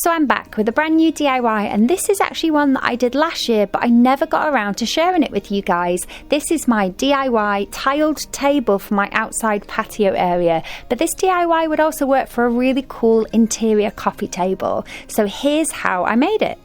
So I'm back with a brand new DIY, and this is actually one that I did last year, but I never got around to sharing it with you guys. This is my DIY tiled table for my outside patio area, but this DIY would also work for a really cool interior coffee table. So here's how I made it.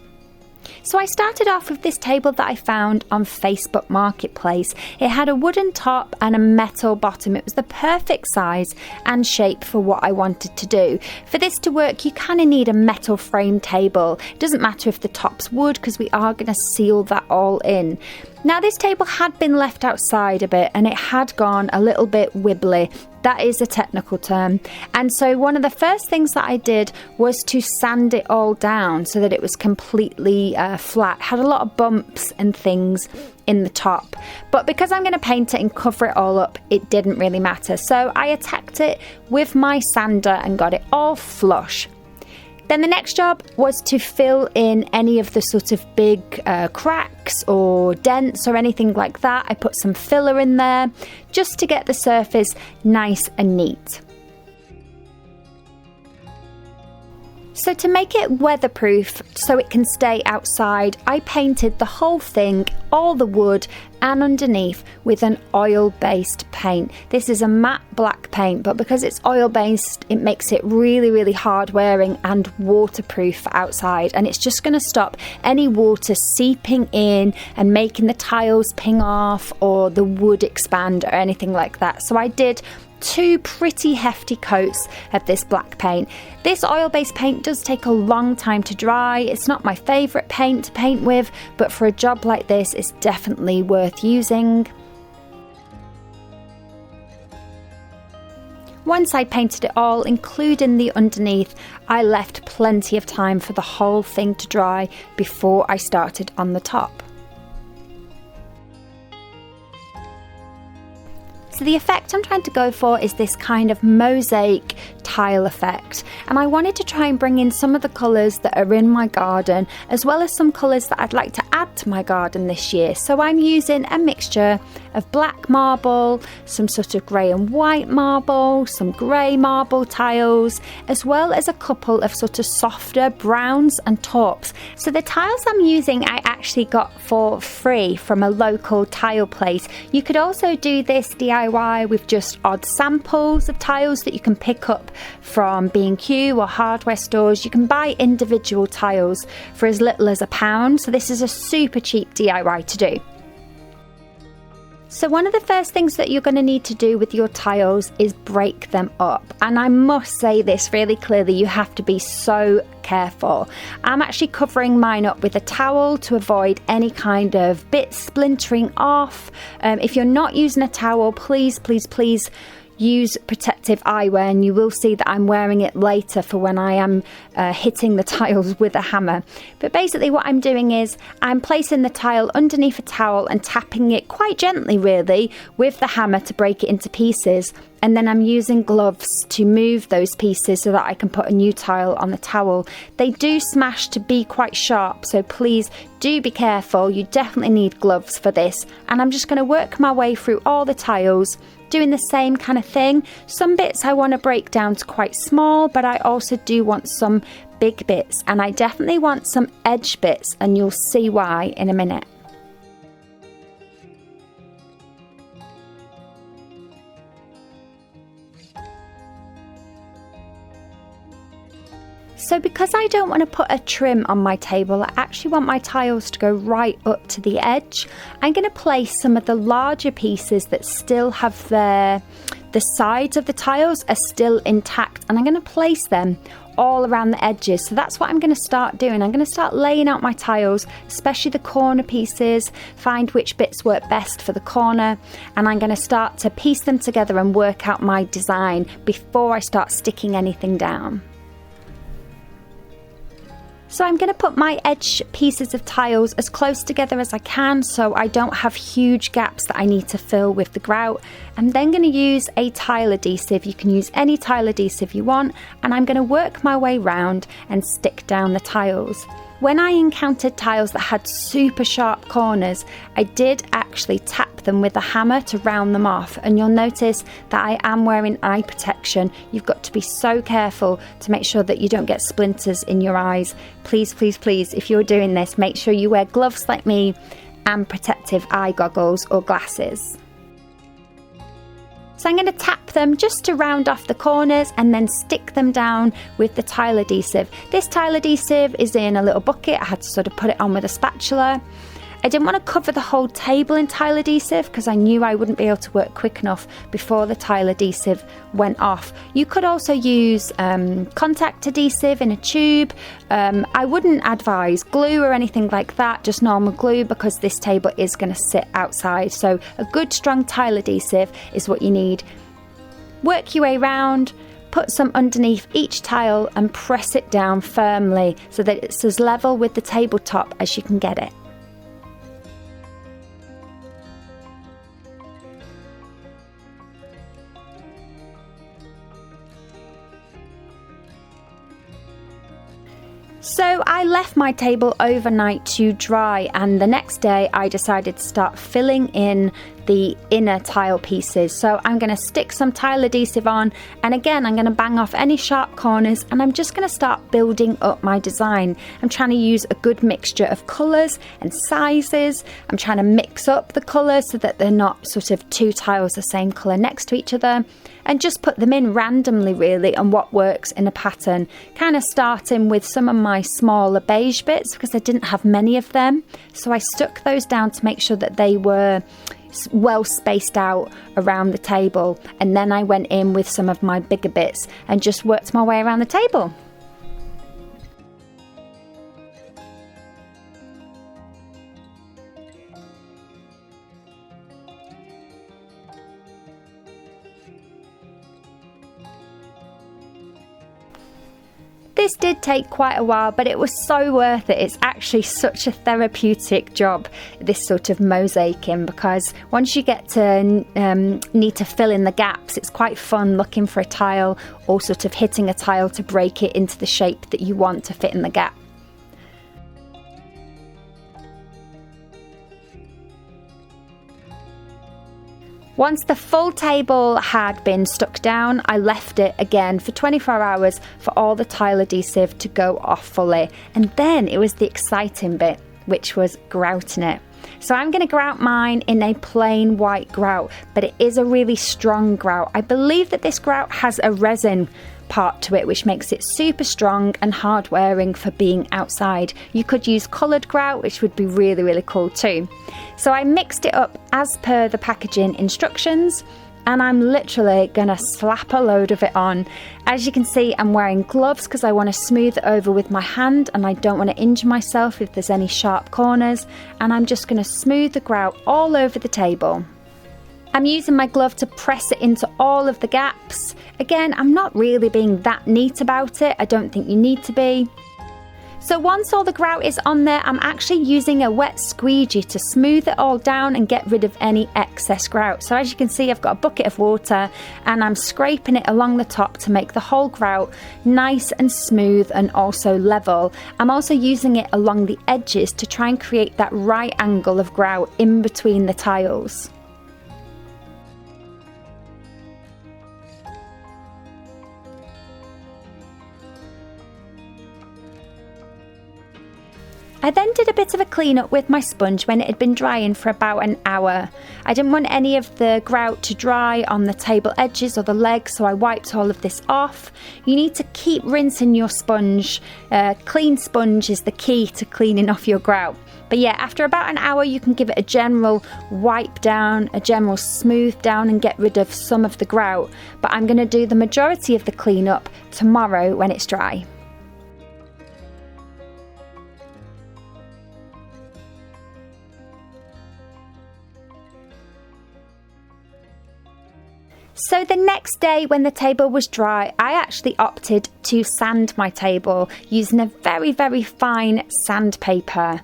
So I started off with this table that I found on Facebook Marketplace. It had a wooden top and a metal bottom. It was the perfect size and shape for what I wanted to do. For this to work, you kind of need a metal frame table. It doesn't matter if the top's wood, because we are going to seal that all in. Now, this table had been left outside a bit and it had gone a little bit wibbly. That is a technical term. And so one of the first things that I did was to sand it all down so that it was completely flat. It had a lot of bumps and things in the top. But because I'm going to paint it and cover it all up, it didn't really matter. So I attacked it with my sander and got it all flush. Then the next job was to fill in any of the sort of big cracks or dents or anything like that. I put some filler in there just to get the surface nice and neat. So to make it weatherproof so it can stay outside, I painted the whole thing, all the wood and underneath, with an oil-based paint. This is a matte black paint, but because it's oil-based, it makes it really, really hard wearing and waterproof for outside. And it's just going to stop any water seeping in and making the tiles ping off or the wood expand or anything like that. So I did 2 pretty hefty coats of this black paint. This oil-based paint does take a long time to dry. It's not my favourite paint to paint with, but for a job like this, it's definitely worth using. Once I painted it all, including the underneath, I left plenty of time for the whole thing to dry before I started on the top. So the effect I'm trying to go for is this kind of mosaic tile effect, and I wanted to try and bring in some of the colours that are in my garden, as well as some colours that I'd like to add to my garden this year. So I'm using a mixture of black marble, some sort of grey and white marble, some grey marble tiles, as well as a couple of sort of softer browns and taupes. So the tiles I'm using I actually got for free from a local tile place. You could also do this DIY with just odd samples of tiles that you can pick up from B&Q or hardware stores. You can buy individual tiles for as little as £1, so this is a super cheap DIY to do. So one of the first things that you're going to need to do with your tiles is break them up. And I must say this really clearly, you have to be so careful. I'm actually covering mine up with a towel to avoid any kind of bits splintering off. If you're not using a towel, please use protective eyewear, and you will see that I'm wearing it later for when I am hitting the tiles with a hammer. But basically what I'm doing is I'm placing the tile underneath a towel and tapping it quite gently really with the hammer to break it into pieces, and then I'm using gloves to move those pieces so that I can put a new tile on the towel. They do smash to be quite sharp, so please do be careful. You definitely need gloves for this. And I'm just going to work my way through all the tiles, doing the same kind of thing. Some bits I want to break down to quite small, but I also do want some big bits, and I definitely want some edge bits, and you'll see why in a minute. So because I don't want to put a trim on my table, I actually want my tiles to go right up to the edge. I'm going to place some of the larger pieces that still have the sides of the tiles are still intact, and I'm going to place them all around the edges. So that's what I'm going to start doing. I'm going to start laying out my tiles, especially the corner pieces, find which bits work best for the corner, and I'm going to start to piece them together and work out my design before I start sticking anything down. So I'm going to put my edge pieces of tiles as close together as I can so I don't have huge gaps that I need to fill with the grout. I'm then going to use a tile adhesive. You can use any tile adhesive you want, and I'm going to work my way round and stick down the tiles. When I encountered tiles that had super sharp corners, I did actually tap them with a hammer to round them off, and you'll notice that I am wearing eye protection. You've got to be so careful to make sure that you don't get splinters in your eyes. Please, please, please, if you're doing this, make sure you wear gloves like me and protective eye goggles or glasses. So I'm going to tap them just to round off the corners and then stick them down with the tile adhesive. This tile adhesive is in a little bucket. I had to sort of put it on with a spatula. I didn't want to cover the whole table in tile adhesive because I knew I wouldn't be able to work quick enough before the tile adhesive went off. You could also use contact adhesive in a tube. I wouldn't advise glue or anything like that, just normal glue, because this table is going to sit outside. So a good strong tile adhesive is what you need. Work your way around. Put some underneath each tile and press it down firmly so that it's as level with the tabletop as you can get it. So I left my table overnight to dry, and the next day I decided to start filling in the inner tile pieces. So I'm going to stick some tile adhesive on, and again I'm going to bang off any sharp corners, and I'm just going to start building up my design. I'm trying to use a good mixture of colours and sizes. I'm trying to mix up the colours so that they're not sort of two tiles the same colour next to each other, and just put them in randomly really on what works in a pattern, kind of starting with some of my smaller beige bits because I didn't have many of them. So I stuck those down to make sure that they were well spaced out around the table, and then I went in with some of my bigger bits and just worked my way around the table. This did take quite a while, but it was so worth it. It's actually such a therapeutic job, this sort of mosaicing, because once you get to need to fill in the gaps, it's quite fun looking for a tile or sort of hitting a tile to break it into the shape that you want to fit in the gap. Once the full table had been stuck down, I left it again for 24 hours for all the tile adhesive to go off fully. And then it was the exciting bit, which was grouting it. So I'm going to grout mine in a plain white grout, but it is a really strong grout. I believe that this grout has a resin part to it, which makes it super strong and hard wearing for being outside. You could use coloured grout, which would be really, really cool too. So I mixed it up as per the packaging instructions, and I'm literally gonna slap a load of it on. As you can see, I'm wearing gloves because I want to smooth it over with my hand and I don't want to injure myself if there's any sharp corners, and I'm just going to smooth the grout all over the table. I'm using my glove to press it into all of the gaps. Again, I'm not really being that neat about it. I don't think you need to be. So once all the grout is on there, I'm actually using a wet squeegee to smooth it all down and get rid of any excess grout. So as you can see, I've got a bucket of water and I'm scraping it along the top to make the whole grout nice and smooth and also level. I'm also using it along the edges to try and create that right angle of grout in between the tiles. I then did a bit of a clean up with my sponge when it had been drying for about an hour. I didn't want any of the grout to dry on the table edges or the legs, so I wiped all of this off. You need to keep rinsing your sponge. Clean sponge is the key to cleaning off your grout. But yeah, after about an hour you can give it a general wipe down, a general smooth down and get rid of some of the grout. But I'm going to do the majority of the cleanup tomorrow when it's dry. So the next day when the table was dry, I actually opted to sand my table using a very, very fine sandpaper.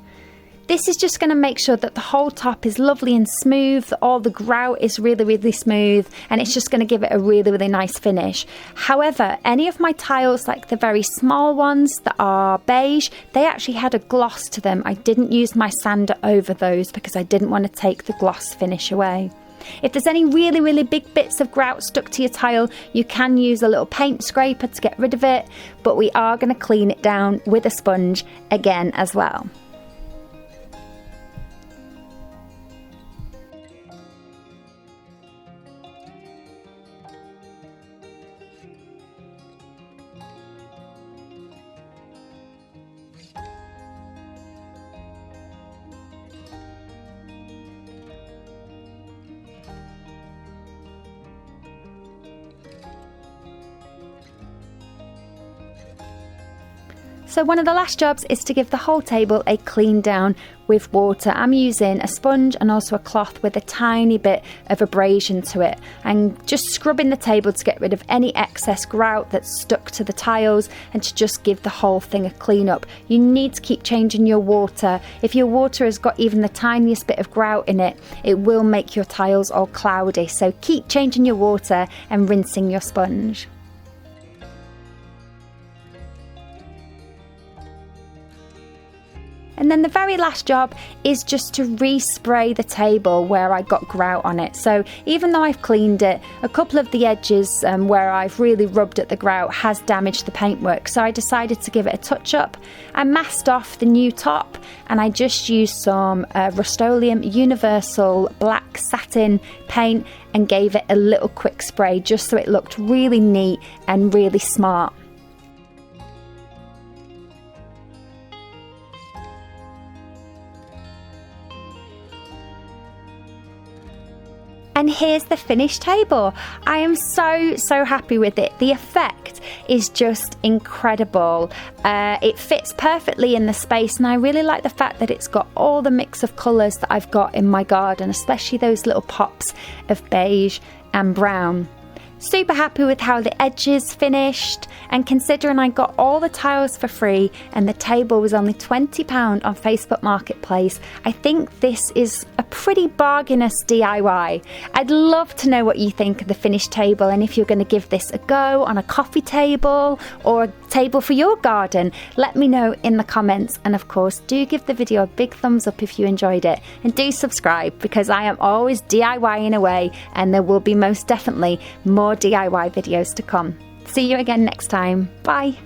This is just going to make sure that the whole top is lovely and smooth, that all the grout is really smooth, and it's just going to give it a really nice finish. However, any of my tiles, like the very small ones that are beige, they actually had a gloss to them. I didn't use my sander over those because I didn't want to take the gloss finish away. If there's any really big bits of grout stuck to your tile, you can use a little paint scraper to get rid of it, but we are going to clean it down with a sponge again as well. So one of the last jobs is to give the whole table a clean down with water. I'm using a sponge and also a cloth with a tiny bit of abrasion to it, and just scrubbing the table to get rid of any excess grout that's stuck to the tiles and to just give the whole thing a clean up. You need to keep changing your water. If your water has got even the tiniest bit of grout in it, it will make your tiles all cloudy. So keep changing your water and rinsing your sponge. And then the very last job is just to respray the table where I got grout on it. So even though I've cleaned it, a couple of the edges where I've really rubbed at the grout has damaged the paintwork. So I decided to give it a touch up. I masked off the new top and I just used some Rust-Oleum Universal Black Satin paint and gave it a little quick spray just so it looked really neat and really smart. And here's the finished table. I am so happy with it. The effect is just incredible. It fits perfectly in the space, and I really like the fact that it's got all the mix of colours that I've got in my garden, especially those little pops of beige and brown. Super happy with how the edges finished, and considering I got all the tiles for free and the table was only £20 on Facebook Marketplace, I think this is a pretty bargainous DIY. I'd love to know what you think of the finished table, and if you're going to give this a go on a coffee table or a table for your garden. Let me know in the comments, and of course do give the video a big thumbs up if you enjoyed it, and do subscribe because I am always DIYing away, and there will be most definitely more DIY videos to come. See you again next time. Bye.